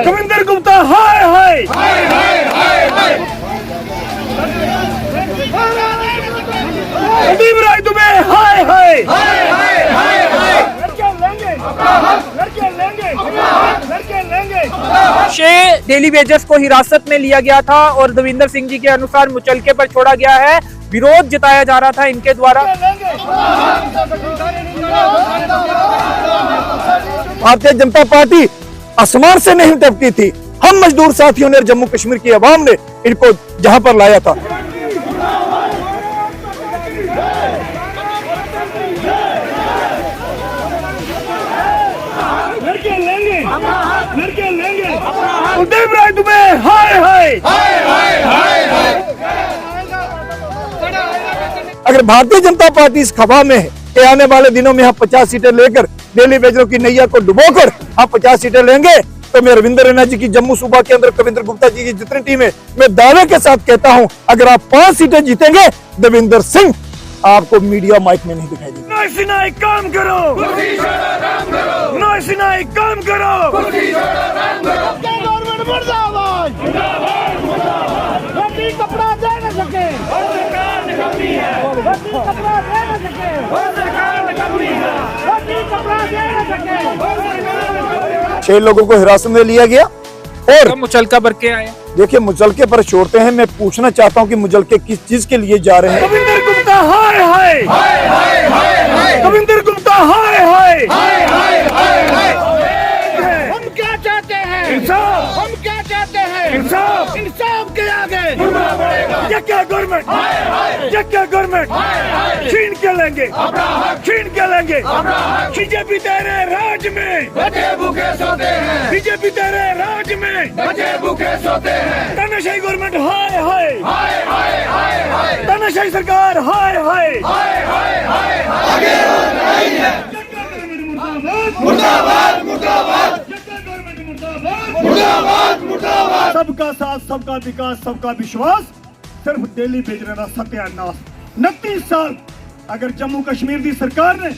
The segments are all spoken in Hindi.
कविंदर गुप्ता हाय हाय, कुलदीप राय दुबे हाय हाय, डेली वेजर्स को हिरासत में लिया गया था और देविंदर सिंह जी के अनुसार मुचलके पर छोड़ा गया है। विरोध जताया जा रहा था इनके द्वारा। भारतीय जनता पार्टी आसमान से नहीं टपकी थी, हम मजदूर साथियों ने, जम्मू कश्मीर की आवाम ने इनको जहां पर लाया था। कुलदीप राय दुबे हाय हाय। अगर भारतीय जनता पार्टी इस खबा में है कि आने वाले दिनों में हम 50 सीटें लेकर डेली वेजरों की नैया को डुबोकर हम 50 सीटें लेंगे, तो मैं रविंद्र रैना जी की जम्मू सूबा के अंदर कविंदर गुप्ता जी की जितनी टीम है, मैं दावे के साथ कहता हूं, अगर आप 5 सीटें जीतेंगे, देविंदर सिंह आपको मीडिया माइक में नहीं दिखाई देगा। नाइसिनाई काम करो, नाइसिनाई काम करो। गवर्नमेंट मुर्दाबाद, वही कपड़ा दे न सके, सरकार निकम्मी है, वही कपड़ा दे न सके, सरकार निकम्मी है, वही कपड़ा दे न सके। 6 लोगों को हिरासत में लिया गया और मुचलका भर के आए। देखिए मुचलके पर छोड़ते हैं, मैं पूछना चाहता हूं कि मुचलके किस चीज के लिए जा रहे हैं। कविंदर गुप्ता हाय हाय, कविंदर गुप्ता हाय हाय। हम क्या चाहते हैं? इंसाफ। हम क्या चाहते हैं? इंसाफ। इंसाफ के आगे ये क्या गवर्नमेंट, ये क्या गवर्नमेंट छीन के लेंगे, छीन के लेंगे। बीजेपी तेरे राज में बचे भूखे सोते हैं, बीजेपी तेरे राज में बचे भूखे सोते हैं। तानाशाही गवर्नमेंट हाय हाय, तानाशाही सरकार हाय हाय। मुर्दाबाद मुर्दाबाद मुर्दाबाद मुर्दाबाद। सबका साथ, सबका विकास, सबका विश्वास, सिर्फ दिल्ली भेजना सत्यानाश। 29 साल अगर जम्मू कश्मीर की सरकार ने,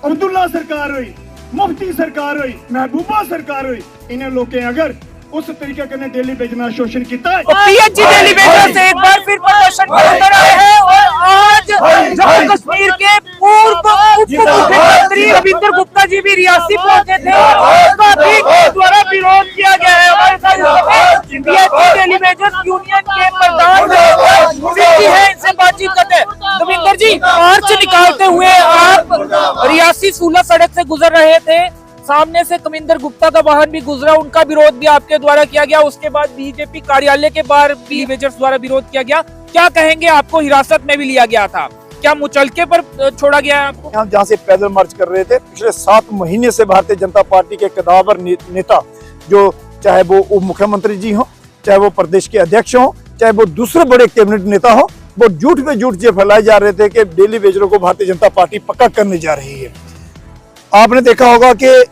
अब्दुल्ला सरकार हुई, मुफ्ती सरकार हुई, महबूबा सरकार हुई, इन्हें लोग अगर उस तरीके के दिल्ली भेजना शोषण किया है। पीएचजी दिल्ली वेजर से एक बार फिर प्रदर्शन के अंदर आए हैं और आज जम्मू कश्मीर के पूर्व उप मुख्यमंत्री रविंद्र गुप्ता जी भी रियासी पहुंचे थे और उनका भी द्वारा विरोध किया गया है। हमारे साथ पीएचजी दिल्ली वेजर यूनियन के प्रधान जी है, इनसे बातचीत करते हैं। रविंद्र जी, मार्च निकालते हुए आप रियासी सूला सड़क से गुजर रहे थे, सामने से कविंदर गुप्ता का वाहन भी गुजरा, उनका विरोध भी आपके द्वारा किया गया। उसके बाद बीजेपी कार्यालय के बाहर भी वेजर्स द्वारा विरोध किया गया। क्या कहेंगे, आपको हिरासत में भी लिया गया था, क्या मुचलके पर छोड़ा गया है आपको? हम जहाँ से पैदल मार्च कर रहे थे, पिछले 7 महीने से भारतीय जनता पार्टी के कदावर नेता, जो चाहे वो उप मुख्यमंत्री जी हो, चाहे वो प्रदेश के अध्यक्ष हो, चाहे वो दूसरे बड़े कैबिनेट नेता हो, वो झूठ पे झूठ ये फैलाए जा रहे थे कि डेली वेजरों को भारतीय जनता पार्टी पक्का करने जा रही है। आपने देखा होगा कि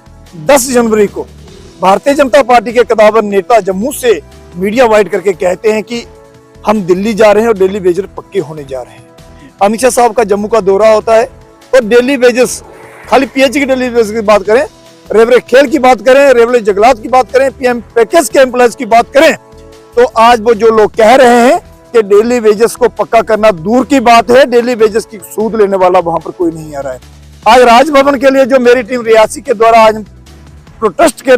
10 जनवरी को भारतीय जनता पार्टी के कदावर नेता जम्मू से मीडिया वाइड करके कहते हैं कि हम दिल्ली जा रहे हैं और डेली वेजर पक्के होने जा रहे हैं। अमित शाह साहब का जम्मू का दौरा होता है और डेली वेजर्स, खाली पीएचडी के डेली वेजर्स की बात करें, रेवरे खेल की बात करें, रेवरे जंगलात की बात करें, पीएम पैकेज के एम्प्लॉयज की बात करें, तो आज वो जो लोग कह रहे हैं कि डेली वेजर्स को पक्का करना दूर की बात है, डेली वेजर्स की सूद लेने वाला वहां पर कोई नहीं आ रहा है। आज राजभवन के लिए जो मेरी टीम रियासी के द्वारा आज प्रोटेस्ट के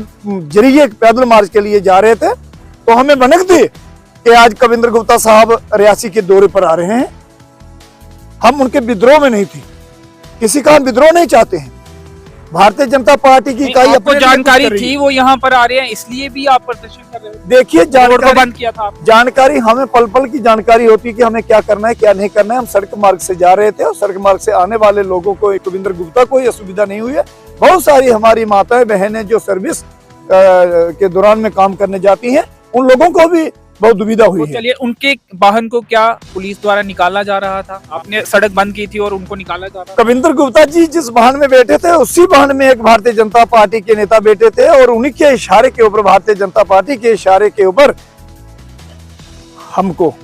जरिए पैदल मार्च के लिए जा रहे थे, तो हमें भनक दी कि आज कविंदर गुप्ता साहब रियासी के दौरे पर आ रहे हैं। हम उनके विद्रोह में नहीं थे, किसी का हम विद्रोह नहीं चाहते हैं। भारतीय जनता पार्टी की इकाई आपको जानकारी थी वो यहाँ पर आ रहे हैं, इसलिए भी आप प्रदर्शन कर रहे हैं? देखिए, जानकारी बंद किया था आपने। जानकारी हमें पल पल की जानकारी होती है कि हमें क्या करना है क्या नहीं करना है। हम सड़क मार्ग से जा रहे थे और सड़क मार्ग से आने वाले लोगों को, कविंदर गुप्ता को, यह सुविधा नहीं हुई है। बहुत सारी हमारी माताएं बहनें जो सर्विस के दौरान में काम करने जाती हैं, उन लोगों को भी बहुत दुविधा हुई है। चलिए, उनके वाहन को क्या पुलिस द्वारा निकाला जा रहा था? आपने सड़क बंद की थी और उनको निकाला जा रहा था। कविंदर गुप्ता जी जिस वाहन में बैठे थे, उसी वाहन में एक भारतीय जनता पार्टी के नेता बैठे थे और उन्हीं के इशारे के ऊपर, भारतीय जनता पार्टी के इशारे के ऊपर हमको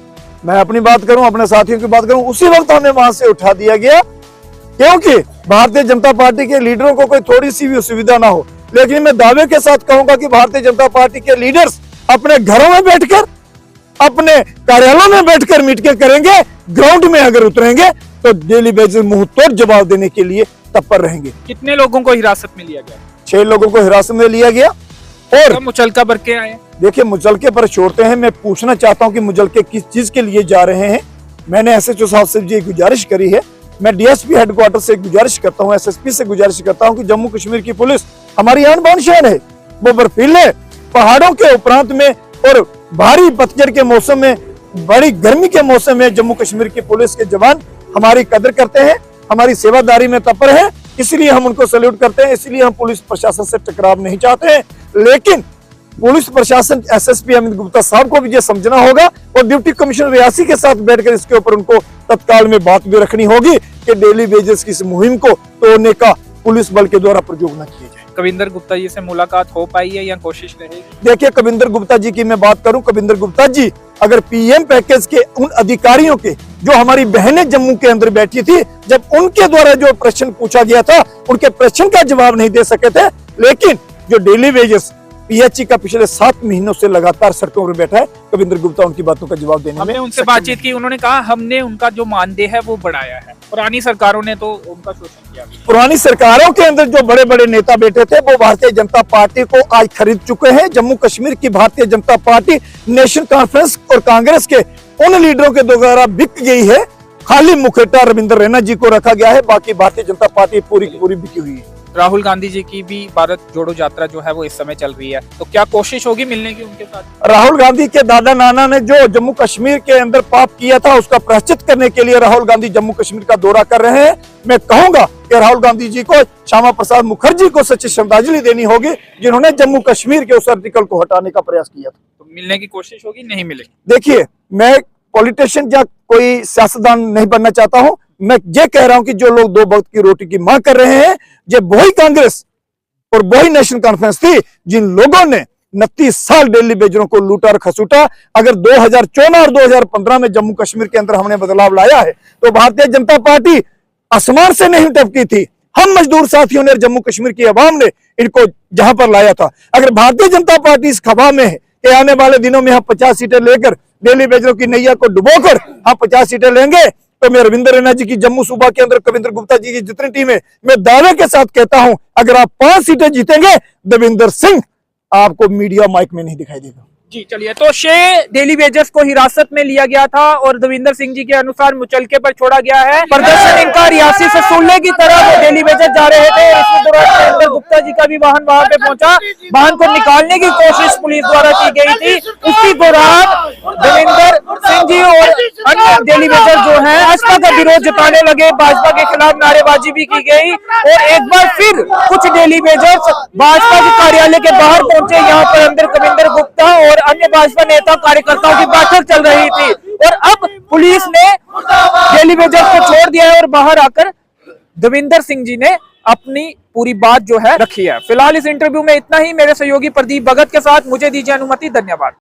मैं अपनी बात करूं, अपने साथियों की बात करूं, उसी वक्त हमें वहां से उठा दिया गया, क्योंकि भारतीय जनता पार्टी के लीडरों को कोई थोड़ी सी भी असुविधा ना हो। लेकिन मैं दावे के साथ कहूंगा कि भारतीय जनता पार्टी के लीडर्स अपने घरों में बैठकर, अपने कार्यालयों में बैठकर मीटिंग करेंगे, ग्राउंड में अगर उतरेंगे तो डेली बेसिस मुंह तोड़ जवाब देने के लिए तत्पर रहेंगे। कितने लोगों को हिरासत में लिया गया? 6 लोगों को हिरासत में लिया गया। और मुचलका भर के आए? देखिए, मुचलके पर छोड़ते हैं, मैं पूछना चाहता हूं कि मुचलके किस चीज के लिए जा रहे हैं। मैंने एसएचओ साहब से जी गुजारिश करी है, मैं डीएसपी हेडक्वार्टर से गुजारिश करता हूं, एसएसपी से गुजारिश करता हूं कि जम्मू कश्मीर की पुलिस हमारी आन बान शान है। वो बर्फीले पहाड़ों के उपरांत में और भारी पतझड़ के मौसम में, बड़ी गर्मी के मौसम में जम्मू कश्मीर की पुलिस के जवान हमारी कदर करते हैं, हमारी सेवादारी में तत्पर है, इसलिए हम उनको सैल्यूट करते हैं, इसलिए हम पुलिस प्रशासन से टकराव नहीं चाहते हैं। लेकिन पुलिस प्रशासन, एसएसपी अमित गुप्ता साहब को भी ये समझना होगा और डिप्टी कमिश्नर रियासी के साथ बैठकर इसके ऊपर उनको तत्काल में बात भी रखनी होगी कि डेली वेजेस की इस मुहिम को तोड़ने का पुलिस बल के द्वारा प्रयोग न किया जाए। कविंदर गुप्ता जी से मुलाकात हो पाई है या कोशिश रहेगी? देखिए, कविंदर गुप्ता जी की मैं बात करूं, कविंदर गुप्ता जी अगर पीएम पैकेज के उन अधिकारियों के, जो हमारी बहनें जम्मू के अंदर बैठी थी, जब उनके द्वारा जो प्रश्न पूछा गया था, उनके प्रश्न का जवाब नहीं दे सके थे, लेकिन जो डेली वेजेस पीएचई का पिछले 7 महीनों से लगातार सड़कों पर बैठा है, कविंदर गुप्ता उनकी बातों का जवाब देने में। हमने उनसे बातचीत की, उन्होंने कहा हमने उनका जो मानदेय है वो बढ़ाया है, पुरानी सरकारों ने तो उनका शोषण किया। पुरानी सरकारों के अंदर जो बड़े बड़े नेता बैठे थे वो भारतीय जनता पार्टी को आज खरीद चुके हैं। जम्मू कश्मीर की Bharatiya Janata party national conference और कांग्रेस के उन लीडरों के द्वारा बिक गई है। खाली मुखर्जी रविंद्र रैना जी को रखा गया है, बाकी भारतीय जनता पार्टी पूरी की पूरी बिकी हुई है। राहुल गांधी जी की भी भारत जोड़ो यात्रा जो है वो इस समय चल रही है, तो क्या कोशिश होगी मिलने की उनके साथ? राहुल गांधी के दादा नाना ने जो जम्मू कश्मीर के अंदर पाप किया था, उसका प्रायश्चित करने के लिए राहुल गांधी जम्मू कश्मीर का दौरा कर रहे हैं। मैं कहूंगा कि राहुल गांधी जी को श्यामा प्रसाद मुखर्जी को सच्ची श्रद्धांजलि देनी होगी, जिन्होंने जम्मू कश्मीर के उस आर्टिकल को हटाने का प्रयास किया था। तो मिलने की कोशिश होगी, नहीं मिलेगी? देखिए, मैं पॉलिटिशियन या कोई सियासतदान नहीं बनना चाहता हूं, मैं ये कह रहा हूं कि जो लोग 2 वक्त की रोटी की मांग कर रहे हैं, ये वही कांग्रेस और वही नेशनल कॉन्फ्रेंस थी जिन लोगों ने 29 साल दिल्ली बेजरों को लूटा और खसूटा। अगर 2014 और 2015 में जम्मू कश्मीर के अंदर हमने बदलाव लाया है, तो भारतीय जनता पार्टी आसमान से नहीं टपकी थी, हम मजदूर साथियों ने, जम्मू कश्मीर की आवाम ने इनको जहां पर लाया था। अगर भारतीय जनता पार्टी इस खबा में है कि आने वाले दिनों में हम 50 सीटें लेकर दिल्ली बेजरों की नैया को डुबोकर हम 50 सीटें लेंगे, तो मैं रविंद्र रैना जी की जम्मू सूबा के अंदर कविंदर गुप्ता जी की जितनी टीम है, मैं दावे के साथ कहता हूं, अगर आप 5 सीटें जीतेंगे, देविंदर सिंह आपको मीडिया माइक में नहीं दिखाई देगा। जी चलिए, तो 6 डेली वेजर्स को हिरासत में लिया गया था और देविंदर सिंह जी के अनुसार मुचलके पर छोड़ा गया है। प्रदर्शन इनका रियासी से सुनने की तरह वो डेली वेजर जा रहे थे। इसी दौरान कविंदर गुप्ता जी का भी वाहन वहां पे पहुंचा, वाहन को निकालने की कोशिश पुलिस द्वारा की गई थी। उसी दौरान देविंदर सिंह जी और अन्य डेली वेजर जो है भाजपा का विरोध जताने लगे, भाजपा के खिलाफ नारेबाजी भी की गई और एक बार फिर कुछ डेली वेजर्स भाजपा के कार्यालय के बाहर पहुंचे। यहाँ पर अंदर कविंदर गुप्ता और अन्य भाजपा नेता कार्यकर्ताओं की बैठक चल रही थी और अब पुलिस ने डेली वेजर को छोड़ दिया है और बाहर आकर देविंदर सिंह जी ने अपनी पूरी बात जो है रखी है। फिलहाल इस इंटरव्यू में इतना ही। मेरे सहयोगी प्रदीप भगत के साथ मुझे दीजिए अनुमति। धन्यवाद।